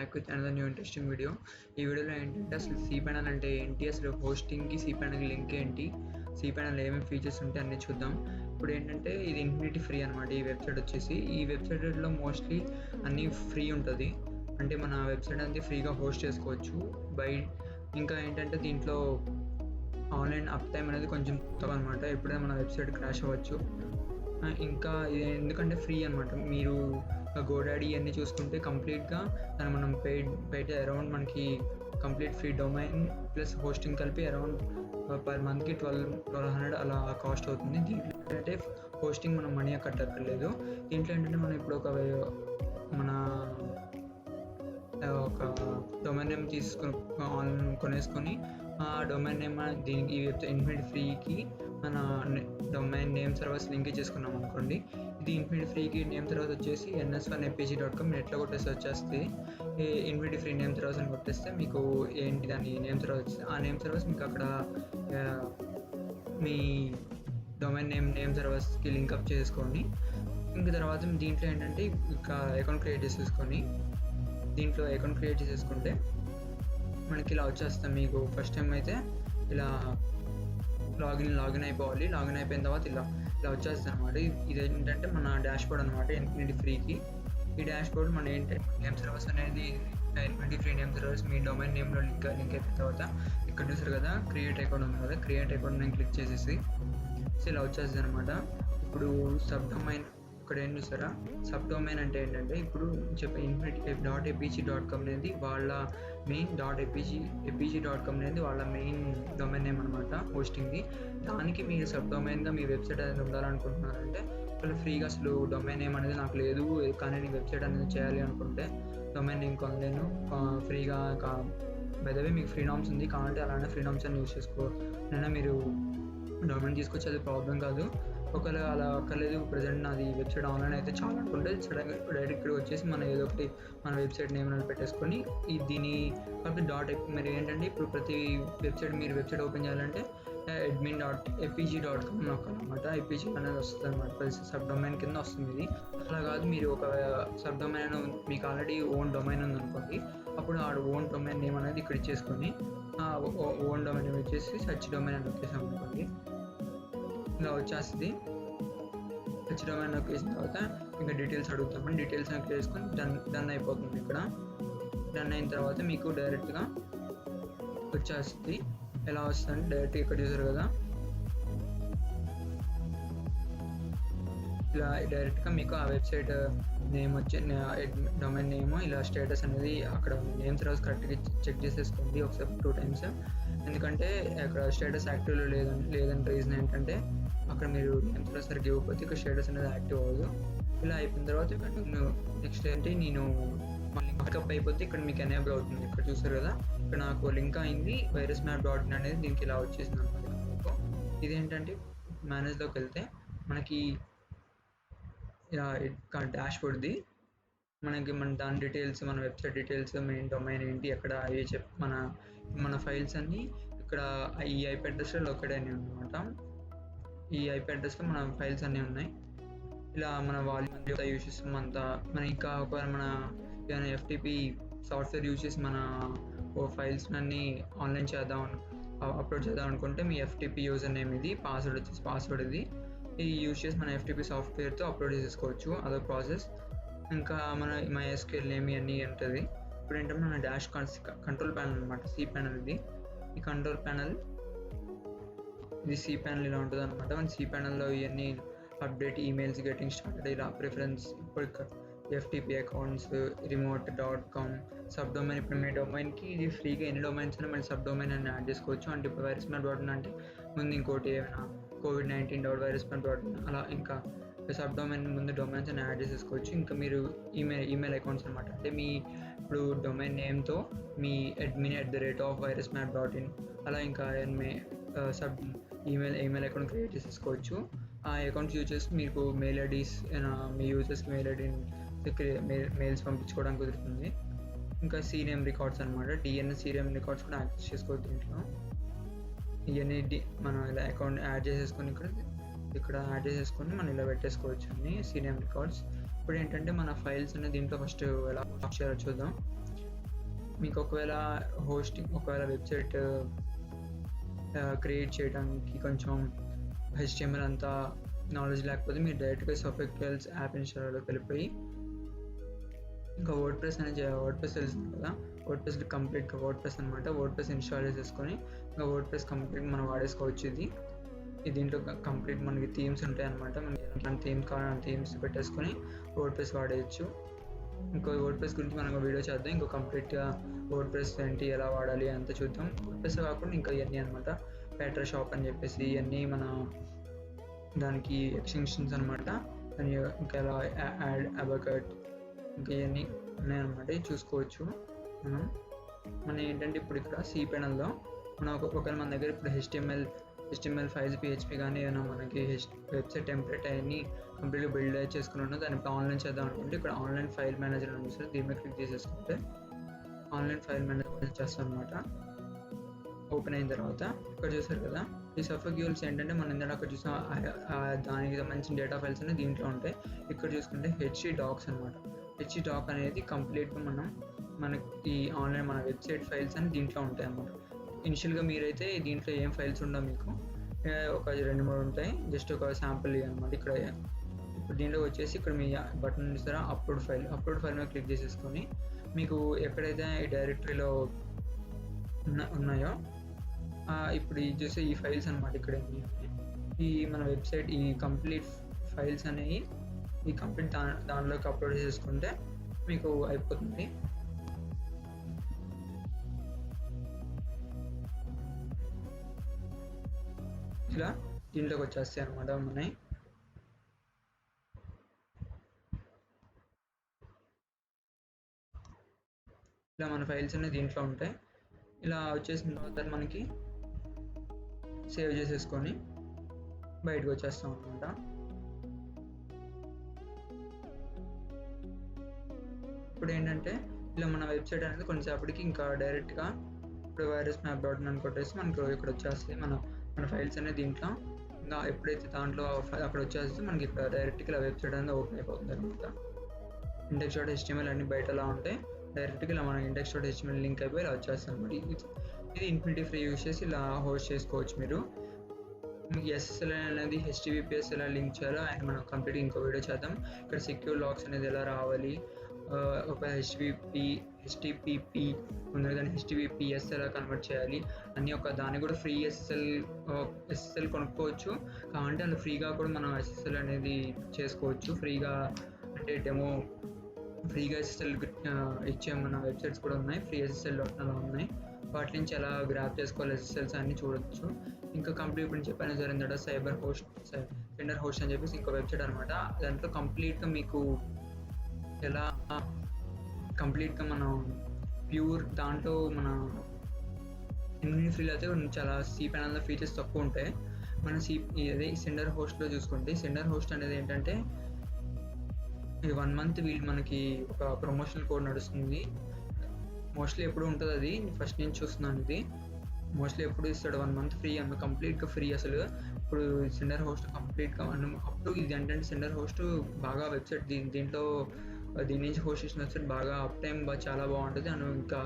Back with another new interesting video. ఈ వీడియోలో ఏంటంటే అసలు cPanel అంటే ఏంటి, అసలు హోస్టింగ్కి cPanel లింక్ ఏంటి, cPanel ఏమేమి ఫీచర్స్ ఉంటాయి అన్నీ చూద్దాం. ఇప్పుడు ఏంటంటే ఇది ఇన్ఫినిటీ ఫ్రీ అనమాట. ఈ వెబ్సైట్ వచ్చేసి ఈ వెబ్సైట్లో మోస్ట్లీ అన్నీ ఫ్రీ ఉంటుంది. అంటే మన వెబ్సైట్ అనేది ఫ్రీగా హోస్ట్ చేసుకోవచ్చు. ఇంకా ఏంటంటే దీంట్లో ఆన్లైన్ అప్ టైం అనేది కొంచెం తక్కువ అనమాట. ఎప్పుడైనా మన వెబ్సైట్ క్రాష్ అవ్వచ్చు. ఇంకా ఇది ఎందుకంటే ఫ్రీ అనమాట. మీరు గోడాడీ అన్నీ చూసుకుంటే కంప్లీట్గా దాన్ని మనం పెయిడ్ అరౌండ్ మనకి complete free domain plus hosting కలిపి అరౌండ్ పర్ మంత్కి 1200 అలా కాస్ట్ అవుతుంది. దీంట్లో ఏంటంటే హోస్టింగ్ మనం మనీ కట్టక్కర్లేదు. దీంట్లో ఏంటంటే మనం ఇప్పుడు ఒక డొమైన్ నేమ్ తీసుకొని ఆన్లైన్ కొనేసుకొని ఆ డొమైన్ నేమ్ దీనికి ఈ వెబ్సైట్ ఇన్ఫినిటీ ఫ్రీకి మన డొమైన్ నేమ్ సర్వర్స్ లింక్ చేసుకున్నాం అనుకోండి. ఇది ఇన్ఫినిటీ ఫ్రీకి నేమ్ తర్వాత వచ్చేసి ns1apg.com నెట్లో కొట్టేసి వచ్చేస్తే ఇన్ఫినిటీ ఫ్రీ నేమ్ సర్వర్స్ అని కొట్టేస్తే మీకు ఏంటి దాని నేమ్ సర్వర్ వచ్చేసి ఆ నేమ్ సర్వర్స్ మీకు అక్కడ మీ డొమైన్ నేమ్ సర్వర్స్కి లింక్అప్ చేసుకోండి. ఇంకా తర్వాత దీంట్లో ఏంటంటే ఇంకా అకౌంట్ క్రియేట్ చేసేసుకొని దీంట్లో అకౌంట్ క్రియేట్ చేసేసుకుంటే మనకి ఇలా వచ్చేస్తాం. మీకు ఫస్ట్ టైం అయితే ఇలా లాగిన్ అయిపోవాలి. లాగిన్ అయిపోయిన తర్వాత ఇలా వచ్చేస్తుంది అనమాట. ఇది ఏంటంటే మన డాష్ బోర్డ్ అనమాట ఇన్ఫినిటీ ఫ్రీకి. ఈ డాష్ బోర్డ్ మన ఏంటంటే నేమ్ సర్వర్స్ అనేది ఇన్ఫినిటీ ఫ్రీ నేమ్ సర్వర్స్ మీ డొమైన్ నేమ్లో లింక్ అయిపోయిన తర్వాత ఇక్కడ చూసారు కదా క్రియేట్ అకౌంట్ ఉంది కదా, క్రియేట్ అకౌంట్ నేను క్లిక్ చేసేసి ఇలా వచ్చేస్తుంది అనమాట. ఇప్పుడు సబ్ డొమైన్ ఇక్కడ ఏం చూసారా, సబ్ డొమైన్ అంటే ఏంటంటే ఇప్పుడు చెప్పే infinity.apg.com అనేది వాళ్ళ మెయిన్ apg.com అనేది వాళ్ళ మెయిన్ డొమైన్ నేమ్ అనమాట హోస్టింగ్ది. దానికి మీరు సబ్ డొమైన్గా మీ వెబ్సైట్ అనేది ఉండాలనుకుంటున్నారంటే వాళ్ళు ఫ్రీగా అసలు డొమైన్ నేమ్ అనేది నాకు లేదు కానీ నేను వెబ్సైట్ అనేది చేయాలి అనుకుంటే డొమైన్ నేమ్ కొనలేను ఫ్రీగా బైదవే మీకు ఫ్రీ నామ్స్ ఉంది కావాలంటే అలానే ఫ్రీ నామ్స్ అని యూజ్ చేసుకో మీరు డొమైన్ తీసుకొచ్చి అది ప్రాబ్లం కాదు. ఒకవేళ అలా అక్కర్లేదు ప్రజెంట్ నాది వెబ్సైట్ ఆన్లైన్ అయితే చాలా అనుకుంటే సడన్గా డైరెక్ట్ ఇక్కడ వచ్చేసి మనం ఏదో ఒకటి మన వెబ్సైట్ నేమ్ అనేది పెట్టేసుకొని దీని కాబట్టి మీరు ఏంటంటే ఇప్పుడు ప్రతి మీరు వెబ్సైట్ ఓపెన్ చేయాలంటే admin.apg.com నొక్కాలన్నమాట. apg అనేది వస్తుంది అనమాట, సబ్ డొమైన్ కింద వస్తుంది ఇది. అలా కాదు మీరు ఒక సబ్ డొమైన్ మీకు ఆల్రెడీ ఓన్ డొమైన్ ఉందనుకోండి, అప్పుడు ఆ ఓన్ డొమైన్ నేమ్ అనేది ఇక్కడ ఇచ్చేసుకొని ఓన్ డొమైన్ నేమ్ వచ్చేసి సర్చ్ డొమైన్ అని వచ్చేసాం అనుకోండి. ఇలా వచ్చేస్తుంది. సర్చ్ డొమైన్ వచ్చేసిన తర్వాత ఇంకా డీటెయిల్స్ అడుగుతామని డీటెయిల్స్ క్లిక్ చేసుకొని డన్ అయిపోతుంది. ఇక్కడ డన్ అయిన తర్వాత మీకు డైరెక్ట్గా వచ్చేస్తుంది. ఎలా వస్తుంది డైరెక్ట్గా ఇక్కడ చూసారు కదా, ఇలా డైరెక్ట్గా మీకు ఆ వెబ్సైట్ నేమ్ వచ్చే డొమైన్ నేమ్ ఇలా స్టేటస్ అనేది అక్కడ నేమ్ సర్వీస్ కరెక్ట్గా చెక్ చేసేసుకోండి ఒకసారి 2 times. ఎందుకంటే అక్కడ స్టేటస్ యాక్టివ్లో లేదంటే రీజన్ ఏంటంటే అక్కడ మీరు నేమ్ సర్వీస్ సరిగ్గా ఇవ్వకపోతే ఇక్కడ స్టేటస్ అనేది యాక్టివ్ అవ్వదు. ఇలా అయిపోయిన తర్వాత ఇక్కడ నెక్స్ట్ ఏంటి నేను బ్యాకప్ అయిపోతే ఇక్కడ మీకు ఎనేబుల్ అవుతుంది. ఇక్కడ చూసారు కదా, ఇక్కడ నాకు లింక్ అయింది virusmap.in అనేది దీనికి ఇలా వచ్చేసింది అనమాట. ఇదేంటంటే మేనేజ్లోకి వెళ్తే మనకి డాష్ బోర్డ్ది మన దాని డీటెయిల్స్, మన వెబ్సైట్ డీటెయిల్స్, మెయిన్ డొమైన్ ఏంటి, ఎక్కడ మన ఫైల్స్ అన్నీ ఇక్కడ ఈ ఐపీ అడ్రస్లో లొకేట్ అయినాయి అనమాట. ఈ ఐపీ అడ్రస్లో మన ఫైల్స్ అన్నీ ఉన్నాయి. ఇలా మన వాల్యూమ్ అంతా యూజ్ చేస్తాం అంతా. మన ఇంకా ఒకవేళ మన ఏదైనా FTP సాఫ్ట్వేర్ యూజ్ చేసి మన ఫైల్స్ అన్నీ ఆన్లైన్ అప్లోడ్ చేద్దాం అనుకుంటే మీ FTP యూజర్ నేమ్ ఇది, పాస్వర్డ్ ఇది యూజ్ చేసి మన FTP సాఫ్ట్వేర్తో అప్లోడ్ చేసుకోవచ్చు. అదొక ప్రాసెస్. ఇంకా మన MySQL నేమ్ ఇవన్నీ ఉంటుంది. ఇప్పుడు ఏంటంటే మన డాష్ కంట్రోల్ ప్యానల్ అనమాట, cPanel ఇది. ఈ కంట్రోల్ ప్యానల్ ఇది cPanel ఇలా ఉంటుంది అనమాట. మన cPanelలో ఇవన్నీ అప్డేట్, ఈమెయిల్స్, గెటింగ్ స్టార్టెడ్, ఇలా ప్రిఫరెన్స్, ఇప్పుడు FTP accounts, remote.com, sub domain. ఇప్పుడు మీ డొమైన్కి ఇది ఫ్రీగా ఎన్ని డొమైన్స్ అయినా మన సబ్ డొమైన్ అని యాడ్ చేసుకోవచ్చు. అంటే ఇప్పుడు virusmap.in అంటే ముందు ఇంకోటి ఏమైనా covid19.virusmap.in అలా ఇంకా సబ్ డొమైన్ ముందు డొమైన్స్ అని యాడ్ చేసేసుకోవచ్చు. ఇంకా మీరు ఈమెయిల్ అకౌంట్స్ అనమాట. అంటే మీ ఇప్పుడు డొమైన్ నేమ్తో మీ admin@virusmap.in అలా ఇంకా సబ్ ఈమెయిల్ అకౌంట్ క్రియేట్ చేసేసుకోవచ్చు. ఆ అకౌంట్స్ యూజ్ చేసి మీకు మెయిల్ ఐడీస్ మీ యూజర్స్కి మెయిల్ ఐడీని మెయిల్స్ పంపించుకోవడానికి కుదురుతుంది. ఇంకా సీనియం రికార్డ్స్ అనమాట, DNS సీనియం రికార్డ్స్ కూడా యాక్సెస్ చేసుకోవచ్చు. దీంట్లో ఇవన్నీ మనం ఇలా అకౌంట్ యాడ్ చేసేసుకొని ఇక్కడ యాడ్ చేసేసుకొని మనం ఇలా పెట్టేసుకోవచ్చు అన్ని సీనియం రికార్డ్స్. ఇప్పుడు ఏంటంటే మన ఫైల్స్ అనేది దీంట్లో ఫస్ట్ ఎలా చేయాలో చూద్దాం. మీకు ఒకవేళ వెబ్సైట్ క్రియేట్ చేయడానికి కొంచెం HTML అంతా నాలెడ్జ్ లేకపోతే మీరు డైరెక్ట్గా సఫెక్టల్స్ యాప్ ఇన్స్టాల్లో వెళ్ళిపోయి ఇంకా వర్డ్ప్రెస్ తెలుస్తుంది కదా, వర్డ్ప్రెస్ కంప్లీట్గా వర్డ్ప్రెస్ అనమాట. వర్డ్ప్రెస్ ఇన్స్టాల్ చేసేసుకొని ఇంకా వర్డ్ప్రెస్ కంప్లీట్ మనం వాడేసుకోవచ్చు. దీంట్లో కంప్లీట్ మనకి థీమ్స్ ఉంటాయి అనమాట. మనకి ఎలాంటి థీమ్స్ కావాలని థీమ్స్ పెట్టేసుకొని వర్డ్ప్రెస్ వాడేయచ్చు. ఇంకో వర్డ్ప్రెస్ గురించి మనం వీడియో చేద్దాం. ఇంకో కంప్లీట్గా వర్డ్ప్రెస్ ఏంటి ఎలా వాడాలి అంతా చూద్దాం. వర్డ్ప్రెస్ కాకుండా ఇంకా ఇవన్నీ అనమాట, ప్యాటర్ షాప్ అని చెప్పేసి ఇవన్నీ మన దానికి ఎక్స్టెన్షన్స్ అనమాట. దాని ఇంకా ఎలా యాడ్ అబకట్ ఇంకా ఇవన్నీ ఉన్నాయన్నమాట, చూసుకోవచ్చు. మనం ఏంటంటే ఇప్పుడు ఇక్కడ cPanelలో మనం ఒకవేళ మన దగ్గర ఇప్పుడు HTML ఫైల్స్ PHP కానీ ఏమైనా మనకి వెబ్సైట్ టెంప్లెట్ అవన్నీ కంప్లీట్గా బిల్డ్ చేసుకుని ఉన్నా దాన్ని ఆన్లైన్ చేద్దాం అనుకుంటే ఇక్కడ ఆన్లైన్ ఫైల్ మేనేజర్ అని చూస్తే దీని మీద క్లిక్ చేసేసుకుంటే ఆన్లైన్ ఫైల్ మేనేజర్ చేస్తాం అనమాట. ఓపెన్ అయిన తర్వాత ఇక్కడ చూసారు కదా, ఈ సఫెక్యూల్స్ ఏంటంటే మనం ఇందాక అక్కడ చూసిన దానికి సంబంధించిన డేటా ఫైల్స్ అనేవి దీంట్లో ఉంటాయి. ఇక్కడ చూసుకుంటే HTDocs అనమాట. HTDoc అనేది కంప్లీట్గా మనకి ఆన్లైన్ మన వెబ్సైట్ ఫైల్స్ అని దీంట్లో ఉంటాయి అన్నమాట. ఇనిషియల్గా మీరైతే దీంట్లో ఏం ఫైల్స్ ఉండవు, మీకు ఒక 2-3 ఉంటాయి. జస్ట్ ఒక శాంపుల్ అనమాట. ఇప్పుడు దీంట్లో వచ్చేసి ఇక్కడ మీ బటన్ చూస్తారా, అప్లోడ్ ఫైల్ మీద క్లిక్ చేసేసుకొని మీకు ఎక్కడైతే ఈ డైరెక్టరీలో ఉన్నాయో ఇప్పుడు చూసే ఈ ఫైల్స్ అనమాట. ఇక్కడ ఈ మన వెబ్సైట్ ఈ కంప్లీట్ ఫైల్స్ అనేవి ఈ కంప్లీట్ దానిలోకి అప్లోడ్ చేసుకుంటే మీకు అయిపోతుంది. ఇలా దీంట్లోకి వచ్చేస్తాయి అనమాట. ఇలా మన ఫైల్స్ అనేవి దీంట్లో ఉంటాయి. ఇలా వచ్చేసిన తర్వాత మనకి సేవ్ చేసేసుకొని బయటకు వచ్చేస్తాం అనమాట. ఇప్పుడు ఏంటంటే ఇలా మన వెబ్సైట్ అనేది కొంచెంసేపటికి ఇంకా డైరెక్ట్గా ఇప్పుడు virusmap.in అని కొట్టేసి మనకు ఇక్కడ వచ్చేస్తాయి మన ఫైల్స్ అనేది దీంట్లో. ఇంకా ఎప్పుడైతే దాంట్లో అక్కడ వచ్చేస్తే మనకి ఇక్కడ డైరెక్ట్గా ఇలా వెబ్సైట్ అనేది ఓపెన్ అయిపోతుంది అనమాట. index.html అన్ని బయట అలా ఉంటాయి. డైరెక్ట్గా ఇలా మనం index.html లింక్ అయిపోయి ఇలా వచ్చేస్తాం అనమాట. ఇది ఇన్ఫినిటీ ఫ్రీ యూస్ చేసి ఇలా హోస్ట్ చేసుకోవచ్చు మీరు. మీకు SSL అనేది HTTPS ఎలా లింక్ చేయాలో అండ్ మనం కంప్లీట్గా ఇంకో వీడియో చేద్దాం. ఇక్కడ సెక్యూర్ లాక్స్ అనేది ఎలా రావాలి, ఒక HTTP ఉంది కానీ HTTPS ఎలా కన్వర్ట్ చేయాలి అన్నీ దాన్ని కూడా ఫ్రీ SSL కొనుక్కోవచ్చు. కావాలంటే అలా ఫ్రీగా కూడా మనం SSL అనేది చేసుకోవచ్చు. ఫ్రీగా అంటే డెమో ఫ్రీగా SSL ఇచ్చే మన వెబ్సైట్స్ కూడా ఉన్నాయి. ఫ్రీ SSL అలా ఉన్నాయి. వాటి నుంచి ఎలా గ్రాప్ చేసుకోవాలి SSLs అన్ని చూడొచ్చు. ఇంకా కంప్లీట్ ఇప్పుడు చెప్పాను జరిగిందట సెండర్ హోస్ట్ అని చెప్పేసి ఇంకో వెబ్సైట్ అనమాట. దాంట్లో కంప్లీట్గా మీకు ఎలా కంప్లీట్గా మనం ప్యూర్ దాంట్లో మన ఇన్ఫినిటీ ఫ్రీలో అయితే చాలా cPanelలో ఫీచర్స్ తక్కువ ఉంటాయి. మన అదే సెండర్ హోస్ట్లో చూసుకుంటే సెండర్ హోస్ట్ అనేది ఏంటంటే ఇది 1 month వీళ్ళు మనకి ఒక ప్రమోషనల్ కోడ్ నడుస్తుంది. మోస్ట్లీ ఎప్పుడు ఉంటుంది, అది ఫస్ట్ నేను చూస్తున్నాను. ఇది మోస్ట్లీ ఎప్పుడు ఇస్తాడు 1 month ఫ్రీ అన్న కంప్లీట్గా ఫ్రీ. అసలు ఇప్పుడు సెండర్ హోస్ట్ కంప్లీట్గా అప్పుడు ఇది ఏంటంటే సెండర్ హోస్ట్ బాగా వెబ్సైట్ దీంట్లో దీని నుంచి హోస్ట్ చేసిన వెబ్సైట్ బాగా అప్ టైం చాలా బాగుంటుంది. అండ్ ఇంకా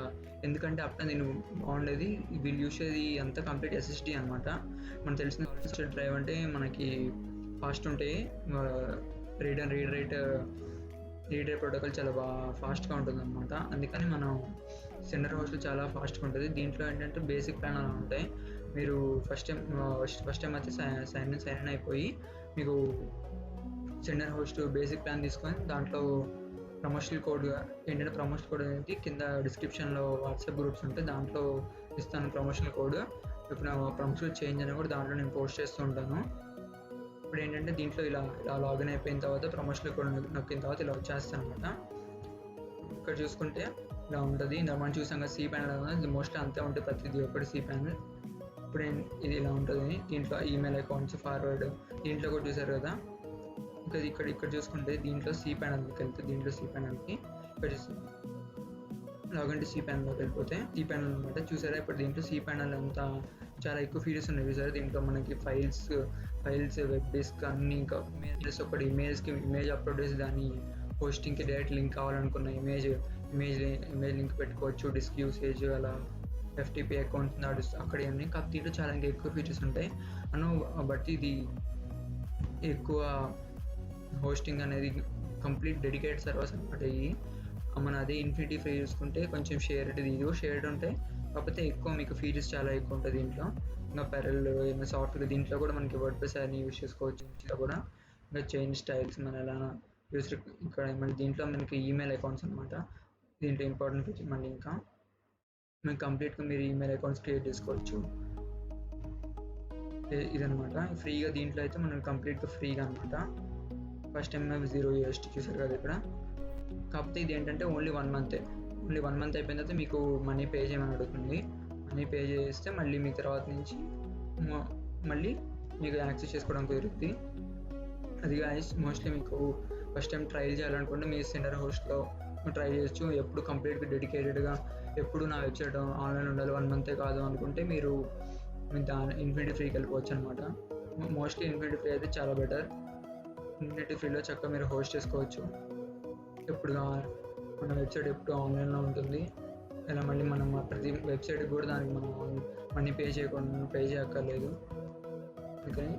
ఎందుకంటే అప్ టైం దీన్ని బాగుండేది వీళ్ళు యూస్ చేసేది అంతా కంప్లీట్ SSD అనమాట. మనకు తెలిసిన డ్రైవ్ అంటే మనకి ఫాస్ట్ ఉంటాయి. రీడ్ రైట్ ప్రోటోకాల్ చాలా బాగా ఫాస్ట్గా ఉంటుంది అనమాట. అందుకని మనం సెండర్ హోస్ట్ చాలా ఫాస్ట్గా ఉంటుంది. దీంట్లో ఏంటంటే బేసిక్ ప్లాన్ అలా ఉంటాయి. మీరు ఫస్ట్ టైం అయితే సైన్ ఇన్ అయిపోయి మీకు సెండర్ హోస్ట్ బేసిక్ ప్లాన్ తీసుకొని దాంట్లో ప్రమోషనల్ కోడ్ అనేది కింద డిస్క్రిప్షన్లో వాట్సాప్ గ్రూప్స్ ఉంటాయి, దాంట్లో ఇస్తాను ప్రమోషనల్ కోడ్. ఇప్పుడు నా ప్రమోషనల్ చేంజ్ అని కూడా దాంట్లో నేను పోస్ట్ చేస్తూ ఉంటాను. ఇప్పుడు ఏంటంటే దీంట్లో ఇలా లాగిన్ అయిపోయిన తర్వాత ప్రమోషనల్ కోడ్ నొక్కిన తర్వాత ఇలా వచ్చేస్తాను అనమాట. ఇక్కడ చూసుకుంటే ఇలా ఉంటుంది. ఇందాక మనం చూసాం కదా cPanel మోస్ట్లీ అంతే ఉంటుంది ప్రతిదీ ఒకటి cPanel. ఇప్పుడు ఇది ఇలా ఉంటుంది. దీంట్లో ఈమెయిల్ అకౌంట్స్ ఫార్వర్డ్ దీంట్లో కూడా చూసారు కదా. ఇంకా ఇక్కడ చూసుకుంటే దీంట్లో cPanelకి వెళ్తే దీంట్లో cPanelకి ఇక్కడ లాగిన్ టు cPanelలోకి వెళ్ళిపోతే cPanel అనమాట. చూసారా ఇప్పుడు దీంట్లో cPanel అంతా చాలా ఎక్కువ ఫీచర్స్ ఉన్నాయి. చూసారా దీంట్లో మనకి ఫైల్స్ వెబ్ డిస్క్ అన్ని ఇంకా ఇమేజెస్ ఒకటి ఇమేజ్ అప్లోడ్ చేసి దాన్ని హోస్టింగ్కి డైరెక్ట్ లింక్ కావాలనుకున్న ఇమేజ్ ఇమేజ్ లింక్ పెట్టుకోవచ్చు, డిస్క్ యూసేజ్, అలా ఎఫ్టీపీ అకౌంట్స్ నడుస్తుంది అక్కడ అన్నీ. కాకపోతే దీంట్లో చాలా ఇంకా ఎక్కువ ఫీచర్స్ ఉంటాయి బట్ ఇది ఎక్కువ హోస్టింగ్ అనేది కంప్లీట్ డెడికేటెడ్ సర్వర్స్ అనమాట. ఇవి మన అదే ఇన్ఫినిటీ ఫ్రీ చూసుకుంటే కొంచెం షేర్డ్, ఇది షేర్డ్ ఉంటాయి, కాకపోతే ఎక్కువ మీకు ఫీచర్స్ చాలా ఎక్కువ ఉంటుంది దీంట్లో. ఇంకా పెరల్ ఇంకా సాఫ్ట్వేర్ దీంట్లో కూడా మనకి వర్డ్ ప్రెస్ అన్ని యూస్ చేసుకోవచ్చు. దీంట్లో కూడా ఇంకా చేంజ్ స్టైల్స్ మన ఎలా యూజర్ ఇక్కడ మళ్ళీ దీంట్లో మనకి ఈమెయిల్ అకౌంట్స్ అనమాట. దీంట్లో ఇంపార్టెంట్ ఫీచర్ మళ్ళీ ఇంకా మీకు కంప్లీట్గా మీరు ఈమెయిల్ అకౌంట్స్ క్రియేట్ చేసుకోవచ్చు. ఇదనమాట ఫ్రీగా. దీంట్లో అయితే మనం కంప్లీట్గా ఫ్రీగా అనమాట. ఫస్ట్ టైం $0 చూసారు కదా ఇక్కడ. కాకపోతే ఇది ఏంటంటే ఓన్లీ 1 month. ఓన్లీ 1 month అయిపోయిన తర్వాత మీకు మనీ పే చేయమని అడుగుతుంది. మనీ పే చేస్తే మళ్ళీ మీ తర్వాత నుంచి మళ్ళీ మీకు యాక్సెస్ చేసుకోవడం కుదురుతుంది. అది గాయస్ మోస్ట్లీ మీకు ఫస్ట్ టైం ట్రయల్ చేయాలనుకుంటే మీ సెండర్ హోస్ట్లో ట్రై చేయొచ్చు. ఎప్పుడు కంప్లీట్గా డెడికేటెడ్గా ఎప్పుడు నా వెబ్సైట్ ఆన్లైన్ ఉండాలి 1 month కాదు అనుకుంటే మీరు దాని ఇన్ఫినిటీ ఫ్రీకి వెళ్ళిపోవచ్చు అనమాట. మోస్ట్లీ ఇన్ఫినిటీ ఫ్రీ అయితే చాలా బెటర్. ఇన్ఫినిటీ ఫ్రీలో చక్కగా మీరు హోస్ట్ చేసుకోవచ్చు. ఎప్పుడు మన వెబ్సైట్ ఎప్పుడు ఆన్లైన్లో ఉంటుంది. ఇలా మళ్ళీ మనం ప్రతి వెబ్సైట్కి కూడా దానికి మనం మనీ పే చేయక్కర్లేదు. అందుకని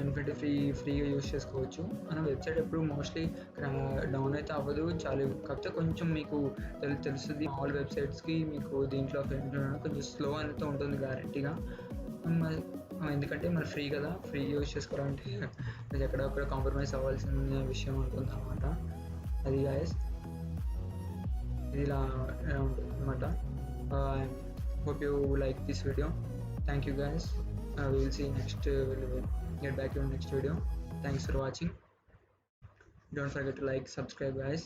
ఇన్ఫినిటీ ఫ్రీగా యూస్ చేసుకోవచ్చు. మన వెబ్సైట్ ఎప్పుడు మోస్ట్లీ డౌన్ అయితే అవ్వదు, చాలా కాకపోతే కొంచెం మీకు తెలుస్తుంది. ఆల్ వెబ్సైట్స్కి మీకు దీంట్లో కొంచెం స్లో అనేది ఉంటుంది గ్యారెంటీగా. ఎందుకంటే మన ఫ్రీ కదా, ఫ్రీ యూస్ చేసుకోవాలంటే ఎక్కడొక్కడ కాంప్రమైజ్ అవ్వాల్సిన విషయం ఉంటుంది అనమాట. అది గాయస్ ఇది ఇలా ఉంటుంది అనమాట. Hope you like this video. Thank you guys. We'll see next. We'll get back to next video. Thanks for watching. Don't forget to like, subscribe guys.